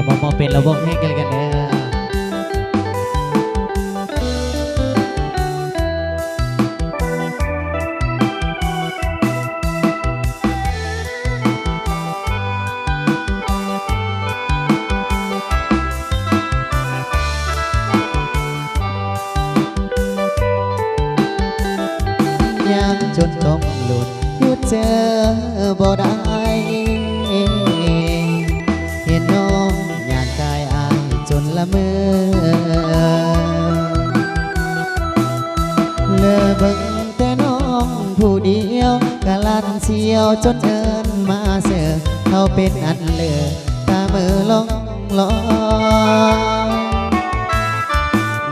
เอามาเป็นระบบให้กันเด้ยังจนต้องหลุดหยุดเจอบ่ได้เห็นน้องอยากกายอายจนละเมอเลอเบิ่งแต่น้องผู้เดียวกะลันเสียวจนเอินมาเสือเขาเป็นอันเลือตามือลองลอง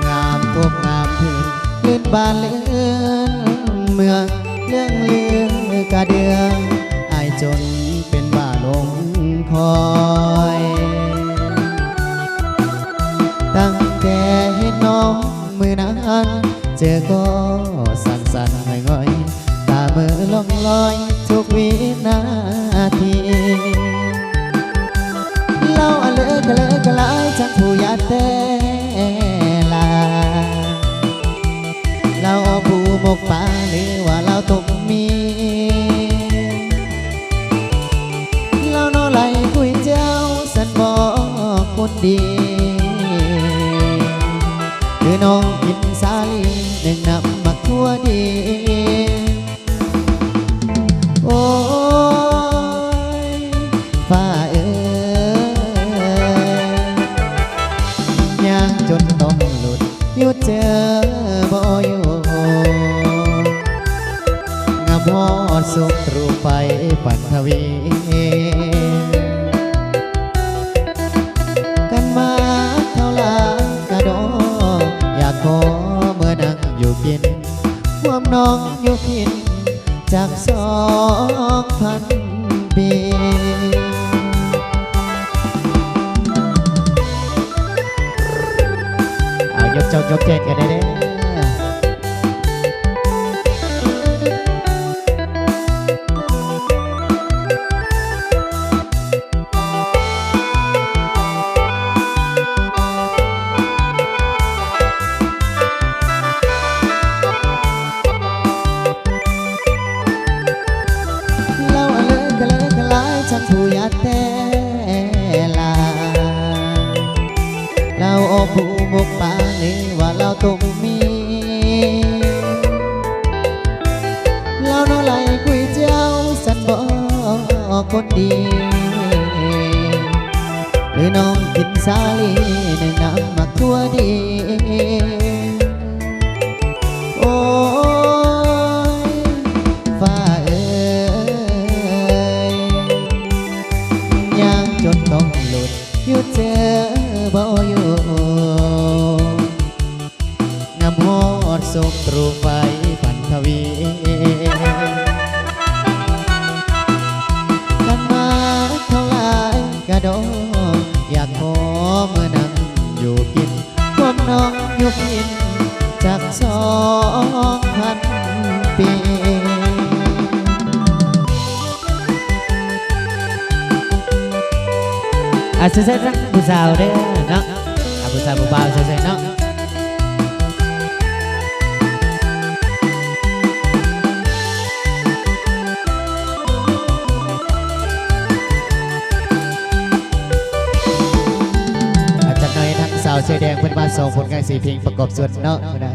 งามทุกงามพื้นลื่นบานเลื่อนเมืองเรื่องลือกะเดืองอายจนเป็นบ้าหลงคอยตั้งแต่เห็นน้องมือนั้นเจอก็สั่นๆง่อยๆตามือลองลอยทุกวินาทีเล่าอะเลอะกะเลอะกะลายทั้งผู้ยาแต่ลาเราผู้หมกป่าหรือว่าเราตกมีเราโนไหลคุยเจ้าสันบอกคนดีหรือน้องกินสาลีหนึ่งน้ำมักทั่วดีโอ้ยฟ้าเอ๋ยยังจนต้องหลุดหยุดเจอบ่อยู่งามฮอดสุขรูปไปปันทวีกันมาเท่าลากระดอกอยากขอเมื่อนั่งอยู่กินความน้องอยู่กินจาก2,000 ปียกจอกยกเจนกันได้เด้เล่าอะเลอะกะเลอะกะลายฉันผู้ยาแต่ลาเราเอาผู้หมกป่าหรือว่าเราต้องมีเราโนไหลคุยเจ้าสันบอกคนดีหรือน้องกินสาลีในน้ำมักทั่วดีโอ้ยฟ้าเอ๋ยยังจนต้องหลุดหยุดเจอบ่อยู่งามฮอดสุขรูปไฟปันทวีกันมาเท่าไรกระโดดอยากขอเมื่อนั่งอยู่กินพวกน้องอยู่กินจาก2,000 ปีเซ่ๆนะผู้สาวเด้อเนาะผู้สาวผู้บ่าวเซ่ๆเนาะอาจารย์น้อยทั้งสาวเสื้อแดงเพิ่นมาส่งผลงานสีเพลงประกอบส่วนเนาะนะ